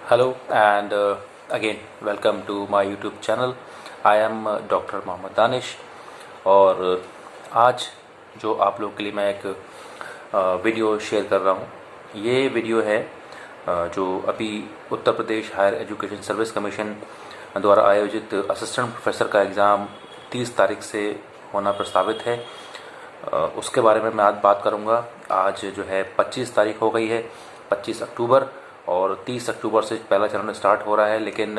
Hello and again welcome to my YouTube channel. I am doctor Mohammad Danish और आज जो आप लोग के लिए मैं एक वीडियो शेयर कर रहा हूँ, ये वीडियो है जो अभी Uttar Pradesh higher education service commission द्वारा आयोजित असिस्टेंट प्रोफेसर का एग्ज़ाम 30 तारीख से होना प्रस्तावित है। उसके बारे में मैं आज बात करूँगा। आज जो है 25 तारीख हो गई है, 25 अक्टूबर, और 30 अक्टूबर से पहला चरण स्टार्ट हो रहा है, लेकिन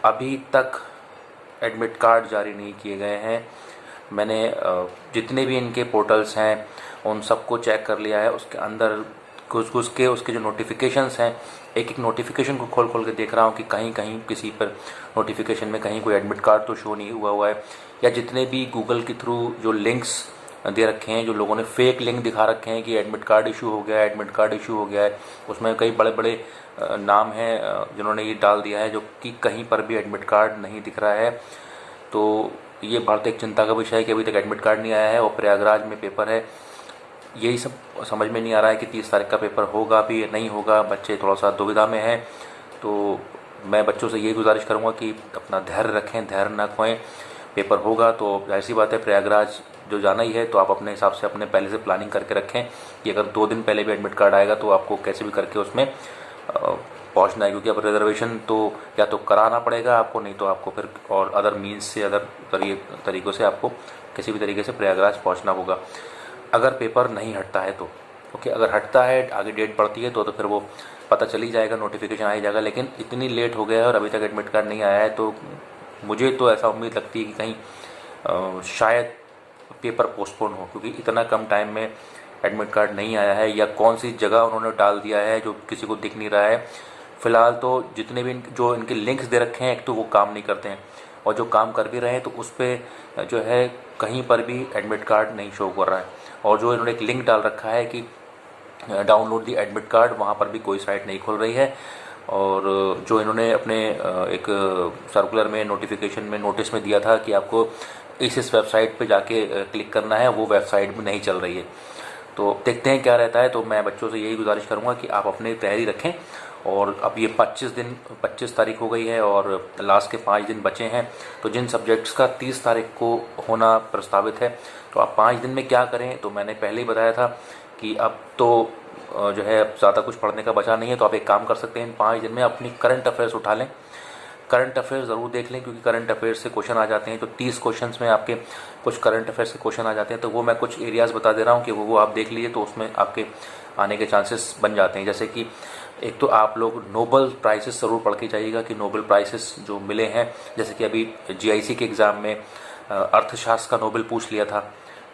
अभी तक एडमिट कार्ड जारी नहीं किए गए हैं। मैंने जितने भी इनके पोर्टल्स हैं उन सबको चेक कर लिया है। उसके अंदर घुस के उसके जो नोटिफिकेशंस हैं, एक एक नोटिफिकेशन को खोल के देख रहा हूँ कि कहीं कहीं किसी पर नोटिफिकेशन में कहीं कोई एडमिट कार्ड तो शो नहीं हुआ है, या जितने भी गूगल के थ्रू जो लिंक्स दे रखे हैं, जो लोगों ने फेक लिंक दिखा रखे हैं कि एडमिट कार्ड इशू हो गया है, एडमिट कार्ड इशू हो गया है, उसमें कई बड़े बड़े नाम हैं जिन्होंने ये डाल दिया है, जो कि कहीं पर भी एडमिट कार्ड नहीं दिख रहा है। तो ये बहुत एक चिंता का विषय है कि अभी तक एडमिट कार्ड नहीं आया है और प्रयागराज में पेपर है। यही सब समझ में नहीं आ रहा है कि 30 तारीख का पेपर होगा भी या नहीं होगा। बच्चे थोड़ा सा दुविधा में हैं, तो मैं बच्चों से यही गुजारिश करूँगा कि अपना धैर्य रखें, धैर्य ना खोएं। पेपर होगा तो जाहिर सी बात है प्रयागराज जो जाना ही है, तो आप अपने हिसाब से अपने पहले से प्लानिंग करके रखें कि अगर 2 दिन पहले भी एडमिट कार्ड आएगा तो आपको कैसे भी करके उसमें पहुंचना है, क्योंकि अब रिजर्वेशन तो या तो कराना पड़ेगा आपको, नहीं तो आपको फिर और अदर मीन्स से, अदर तरीक़ों से आपको किसी भी तरीके से प्रयागराज पहुँचना होगा, अगर पेपर नहीं हटता है तो। ओके, अगर हटता है, आगे डेट बढ़ती है तो फिर वो पता चल ही जाएगा, नोटिफिकेशन आ ही जाएगा। लेकिन इतनी लेट हो गया है और अभी तक एडमिट कार्ड नहीं आया है, तो मुझे तो ऐसा उम्मीद लगती है कि कहीं शायद पेपर पोस्टपोन हो, क्योंकि इतना कम टाइम में एडमिट कार्ड नहीं आया है, या कौन सी जगह उन्होंने डाल दिया है जो किसी को दिख नहीं रहा है। फ़िलहाल तो जितने भी जो इनके लिंक्स दे रखे हैं, एक तो वो काम नहीं करते हैं, और जो काम कर भी रहे हैं तो उस पर जो है कहीं पर भी एडमिट कार्ड नहीं शो कर रहा है। और जो इन्होंने एक लिंक डाल रखा है कि डाउनलोड दी एडमिट कार्ड, वहाँ पर भी कोई साइट नहीं खुल रही है। और जो इन्होंने अपने एक सर्कुलर में, नोटिफिकेशन में, नोटिस में दिया था कि आपको इस वेबसाइट पे जाके क्लिक करना है, वो वेबसाइट भी नहीं चल रही है। तो देखते हैं क्या रहता है। तो मैं बच्चों से यही गुजारिश करूंगा कि आप अपनी तैयारी रखें। और अब ये 25 तारीख हो गई है और लास्ट के 5 दिन बचे हैं। तो जिन सब्जेक्ट्स का 30 तारीख को होना प्रस्तावित है, तो आप 5 दिन में क्या करें, तो मैंने पहले ही बताया था कि अब तो जो है ज़्यादा कुछ पढ़ने का बचा नहीं है। तो आप एक काम कर सकते हैं, इन 5 दिन में अपनी करंट अफेयर्स उठा लें, करंट अफेयर्स ज़रूर देख लें, क्योंकि करंट अफेयर्स से क्वेश्चन आ जाते हैं। तो 30 क्वेश्चंस में आपके कुछ करंट अफेयर्स के क्वेश्चन आ जाते हैं, तो वो मैं कुछ एरियाज़ बता दे रहा हूँ कि वो आप देख लीजिए, तो उसमें आपके आने के चांसेस बन जाते हैं। जैसे कि एक तो आप लोग नोबेल प्राइसेस ज़रूर पढ़ के जाइएगा कि नोबेल प्राइसेस जो मिले हैं, जैसे कि अभी GIC के एग्ज़ाम में अर्थशास्त्र का नोबेल पूछ लिया था,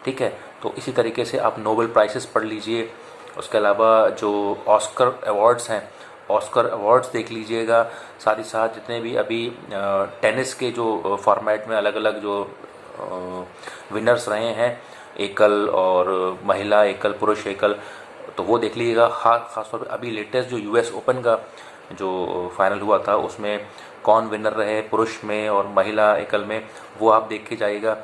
ठीक है, तो इसी तरीके से आप नोबेल प्राइसेस पढ़ लीजिए। उसके अलावा जो ऑस्कर अवार्ड्स हैं, ऑस्कर अवार्ड्स देख लीजिएगा। साथ ही साथ जितने भी अभी टेनिस के जो फॉर्मेट में अलग अलग जो विनर्स रहे हैं, एकल और महिला एकल, पुरुष एकल, तो वो देख लीजिएगा। खासतौर पे अभी लेटेस्ट जो US ओपन का जो फाइनल हुआ था, उसमें कौन विनर रहे पुरुष में और महिला एकल में, वो आप देख के जाइएगा।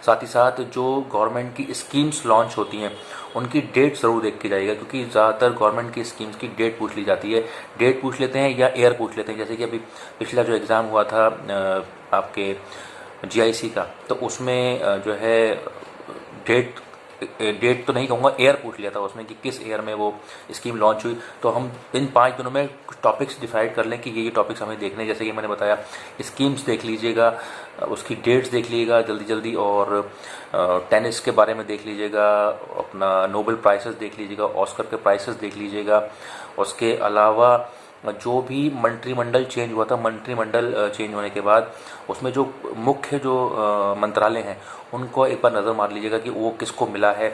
साथ ही साथ जो गवर्नमेंट की स्कीम्स लॉन्च होती हैं, उनकी डेट ज़रूर देख के जाइएगा, क्योंकि ज़्यादातर गवर्नमेंट की स्कीम्स की डेट पूछ ली जाती है। डेट पूछ लेते हैं या ईयर पूछ लेते हैं। जैसे कि अभी पिछला जो एग्ज़ाम हुआ था आपके GIC का, तो उसमें जो है डेट तो नहीं कहूँगा, एयर पूछ लिया था उसमें कि किस एयर में वो स्कीम लॉन्च हुई। तो हम इन 5 दिनों में कुछ टॉपिक्स डिसाइड कर लें कि ये टॉपिक्स हमें देखने, जैसे कि मैंने बताया, स्कीम्स देख लीजिएगा, उसकी डेट्स देख लीजिएगा जल्दी जल्दी, और टेनिस के बारे में देख लीजिएगा, अपना नोबेल प्राइसेस देख लीजिएगा, ऑस्कर के प्राइसेस देख लीजिएगा। उसके अलावा जो भी मंत्रिमंडल चेंज हुआ था, मंत्रिमंडल चेंज होने के बाद उसमें जो मुख्य जो मंत्रालय हैं, उनको एक बार नज़र मार लीजिएगा कि वो किसको मिला है।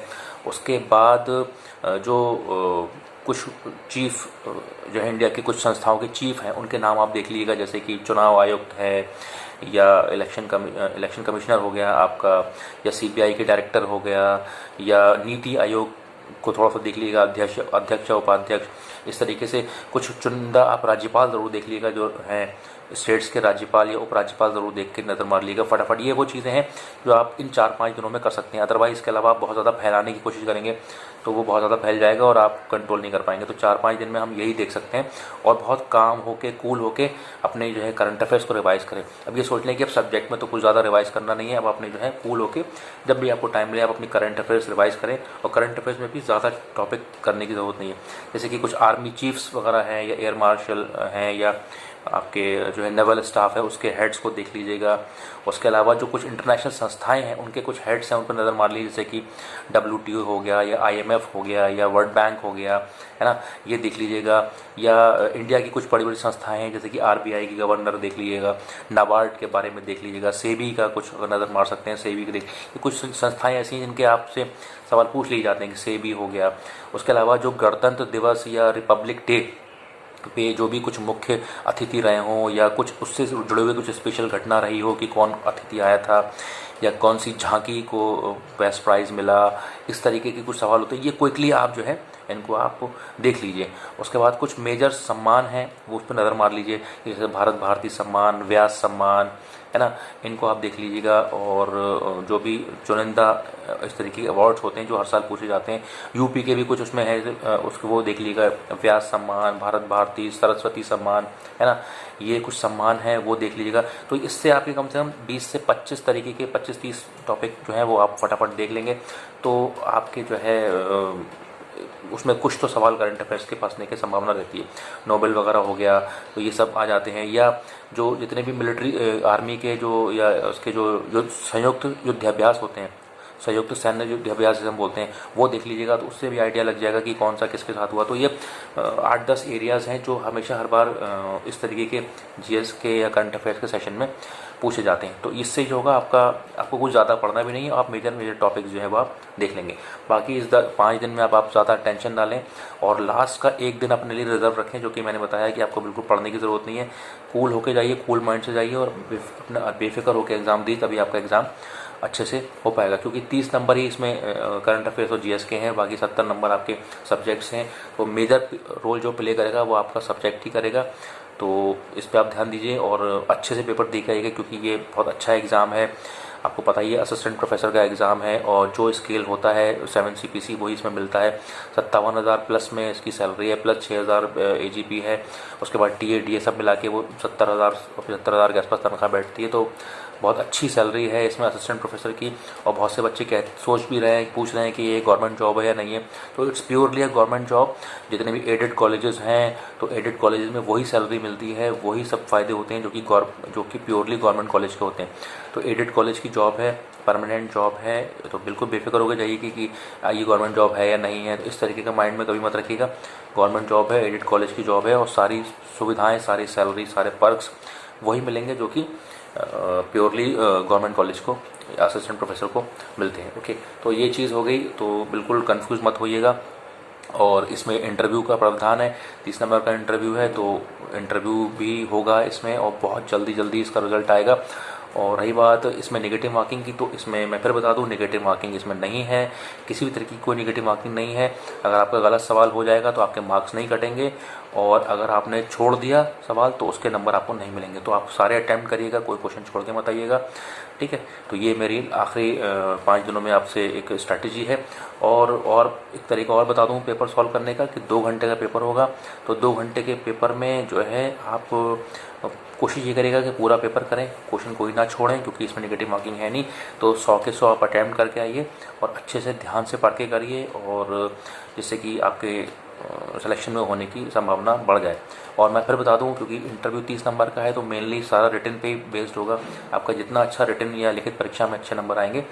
उसके बाद जो कुछ चीफ जो है इंडिया के कुछ संस्थाओं के चीफ हैं, उनके नाम आप देख लीजिएगा, जैसे कि चुनाव आयुक्त है, या इलेक्शन कमिश्नर हो गया आपका, या CBI के डायरेक्टर हो गया, या नीति आयोग को थोड़ा सा देख लीजिएगा, अध्यक्ष उपाध्यक्ष, इस तरीके से कुछ चुनिंदा आप राज्यपाल ज़रूर देख लीजिएगा, जो हैं स्टेट्स के राज्यपाल या उपराज्यपाल ज़रूर देख के नज़र मार लीजिएगा फटाफट। ये वो चीज़ें हैं जो आप इन 4-5 दिनों में कर सकते हैं। अदरवाइज़ इसके अलावा आप बहुत ज़्यादा फैलाने की कोशिश करेंगे तो वो बहुत ज़्यादा फैल जाएगा और आप कंट्रोल नहीं कर पाएंगे। तो 4-5 दिन में हम यही देख सकते हैं और बहुत काम होके कूल होके अपने जो है करंट अफेयर्स को रिवाइज़ करें। अब ये सोच लें कि अब सब्जेक्ट में तो कुछ ज़्यादा रिवाइज़ करना नहीं है, अब अपने जो है कूल होके जब भी आपको टाइम मिले आप अपनी करंट अफेयर्स रिवाइज़ करें। और करंट अफेयर्स में भी ज़्यादा टॉपिक करने की ज़रूरत नहीं है, जैसे कि कुछ आर्मी चीफ्स वगैरह हैं या एयर मार्शल हैं या आपके जो है नेवल स्टाफ है उसके हेड्स को देख लीजिएगा। उसके अलावा जो कुछ इंटरनेशनल संस्थाएं हैं उनके कुछ हेड्स हैं उन पर नज़र मार लीजिए, जैसे कि WTO हो गया या IMF हो गया या वर्ल्ड बैंक हो गया, है ना, ये देख लीजिएगा। या इंडिया की कुछ बड़ी बड़ी संस्थाएं हैं जैसे कि RBI की गवर्नर देख लीजिएगा, नाबार्ड के बारे में देख लीजिएगा, सेबी का कुछ नज़र मार सकते हैं, सेबी के कुछ संस्थाएँ ऐसी हैं जिनके आपसे सवाल पूछ लिए जाते हैं कि सेबी हो गया। उसके अलावा जो गणतंत्र दिवस या रिपब्लिक डे पे जो भी कुछ मुख्य अतिथि रहे हों या कुछ उससे जुड़े हुए कुछ स्पेशल घटना रही हो कि कौन अतिथि आया था या कौन सी झांकी को बेस्ट प्राइज़ मिला, इस तरीके के कुछ सवाल होते हैं। ये क्विकली आप जो है इनको आप देख लीजिए। उसके बाद कुछ मेजर सम्मान हैं वो उस पर नज़र मार लीजिए, जैसे भारत भारती सम्मान, व्यास सम्मान, है ना, इनको आप देख लीजिएगा। और जो भी चुनिंदा इस तरीके के अवार्ड्स होते हैं जो हर साल पूछे जाते हैं, यूपी के भी कुछ उसमें है, उसको वो देख लीजिएगा, व्यास सम्मान, भारत भारती, सरस्वती सम्मान, है ना, ये कुछ सम्मान है वो देख लीजिएगा। तो इससे आपके कम से कम 20 से 25 तरीके के 25-30 टॉपिक जो हैं वो आप फटाफट देख लेंगे, तो आपके जो है उसमें कुछ तो सवाल करंट अफेयर्स के फंसने की संभावना रहती है। नोबेल वगैरह हो गया तो ये सब आ जाते हैं, या जो जितने भी मिलिट्री आर्मी के जो या उसके जो संयुक्त युद्धाभ्यास होते हैं, संयुक्त सैन्य युद्धाभ्यास जिसे हम बोलते हैं, वो देख लीजिएगा तो उससे भी आइडिया लग जाएगा कि कौन सा किसके साथ हुआ। तो ये 8-10 एरियाज़ हैं जो हमेशा हर बार इस तरीके के GS के या करंट अफेयर्स के सेशन में पूछे जाते हैं। तो इससे जो होगा आपको कुछ ज़्यादा पढ़ना भी नहीं है, आप मेजर टॉपिक्स जो है वो आप देख लेंगे। बाकी इस 5 दिन में आप ज़्यादा टेंशन ना लें और लास्ट का एक दिन अपने लिए रिजर्व रखें, जो कि मैंने बताया कि आपको बिल्कुल पढ़ने की ज़रूरत नहीं है। कूल होके जाइए, कूल माइंड से जाइए और अपना बेफिक्र होकर एग्ज़ाम दी, तभी आपका एग्ज़ाम अच्छे से हो पाएगा। क्योंकि 30 नंबर ही इसमें करंट अफेयर्स और GS के हैं, बाकी 70 नंबर आपके सब्जेक्ट्स हैं। तो मेजर रोल जो प्ले करेगा वो आपका सब्जेक्ट ही करेगा। तो इस पे आप ध्यान दीजिए और अच्छे से पेपर दे के आइएगा, क्योंकि ये बहुत अच्छा एग्ज़ाम है। आपको पता ही है असिस्टेंट प्रोफेसर का एग्ज़ाम है और जो स्केल होता है 7 CPC वही इसमें मिलता है। 57,000 प्लस में इसकी सैलरी है, प्लस 6,000 AGP है। उसके बाद TA DA सब मिला के वो 70,000 75,000 के आसपास तनख्वाह बैठती है। तो बहुत अच्छी सैलरी है इसमें असिस्टेंट प्रोफेसर की। और बहुत से बच्चे सोच भी रहे हैं, पूछ रहे हैं कि ये गवर्नमेंट जॉब है या नहीं है। तो it's purely a government job. जितने भी एडेड कॉलेजेस हैं तो एडेड कॉलेजेस में वही सैलरी मिलती है, वही सब फ़ायदे होते हैं जो कि प्योरली गवर्नमेंट कॉलेज के होते हैं। तो एडेड कॉलेज की जॉब है, परमानेंट जॉब है, तो बिल्कुल बेफिक्र होकर जाइए कि ये गवर्नमेंट जॉब है या नहीं है। तो इस तरीके का माइंड में कभी मत रखिएगा। गवर्नमेंट जॉब है, एडेड कॉलेज की जॉब है और सारी सुविधाएँ, सारी सैलरी, सारे पर्क्स वही मिलेंगे जो कि प्योरली गवर्नमेंट कॉलेज को असिस्टेंट प्रोफेसर को मिलते हैं। ओके, तो ये चीज़ हो गई। तो बिल्कुल कंफ्यूज मत होइएगा। और इसमें इंटरव्यू का प्रावधान है, 30 नंबर का इंटरव्यू है, तो इंटरव्यू भी होगा इसमें और बहुत जल्दी इसका रिजल्ट आएगा। और रही बात इसमें नेगेटिव मार्किंग की, तो इसमें मैं फिर बता दूं नेगेटिव मार्किंग इसमें नहीं है, किसी भी तरीके की कोई नेगेटिव मार्किंग नहीं है। अगर आपका गलत सवाल हो जाएगा तो आपके मार्क्स नहीं कटेंगे और अगर आपने छोड़ दिया सवाल तो उसके नंबर आपको नहीं मिलेंगे। तो आप सारे अटैम्प्ट करिएगा, कोई क्वेश्चन छोड़ के मत आइएगा, ठीक है। तो ये मेरी आखिरी 5 दिनों में आपसे एक स्ट्रैटेजी है। और एक तरीका और बता दूं पेपर सॉल्व करने का कि 2 घंटे का पेपर होगा। तो 2 घंटे के पेपर में जो है आप कोशिश ये करेगा कि पूरा पेपर करें, क्वेश्चन कोई ना छोड़ें, क्योंकि इसमें नेगेटिव मार्किंग है नहीं। तो 100 के 100 आप अटैम्प्ट करके आइए और अच्छे से ध्यान से पढ़ के करिए, और जिससे कि आपके सिलेक्शन में होने की संभावना बढ़ जाए। और मैं फिर बता दूं क्योंकि इंटरव्यू 30 नंबर का है तो मेनली सारा रिटन पे ही बेस्ड होगा। आपका जितना अच्छा रिटन या लिखित परीक्षा में अच्छे नंबर आएंगे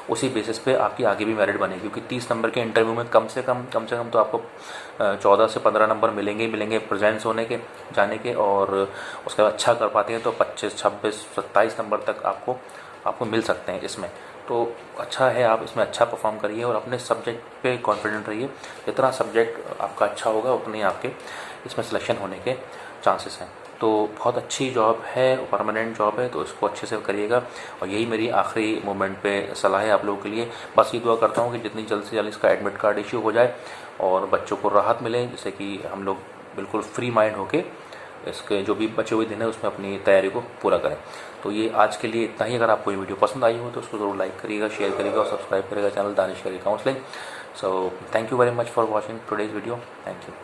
उसी बेसिस पे आपकी आगे भी मेरिट बनेगी। क्योंकि 30 नंबर के इंटरव्यू में कम से कम तो आपको 14 से 15 नंबर मिलेंगे प्रेजेंस होने के, जाने के। और उसके बाद अच्छा कर पाते हैं तो 25, 26, 27 नंबर तक आपको मिल सकते हैं इसमें। तो अच्छा है आप इसमें अच्छा परफॉर्म करिए और अपने सब्जेक्ट पे कॉन्फिडेंट रहिए। जितना सब्जेक्ट आपका अच्छा होगा उतने आपके इसमें सिलेक्शन होने के चांसेस हैं। तो बहुत अच्छी जॉब है, परमानेंट जॉब है, तो इसको अच्छे से करिएगा। और यही मेरी आखिरी मोमेंट पे सलाह है आप लोगों के लिए। बस ये दुआ करता हूँ कि जितनी जल्द से जल्द इसका एडमिट कार्ड इश्यू हो जाए और बच्चों को राहत मिले, जिससे कि हम लोग बिल्कुल फ्री माइंड होके इसके जो भी बचे हुए दिन है उसमें अपनी तैयारी को पूरा करें। तो ये आज के लिए इतना ही। अगर आपको ये वीडियो पसंद आई हो तो उसको ज़रूर लाइक करिएगा, शेयर करिएगा और सब्सक्राइब करिएगा चैनल दानिश करिए counselling. So thank you very much for watching today's video. Thank you.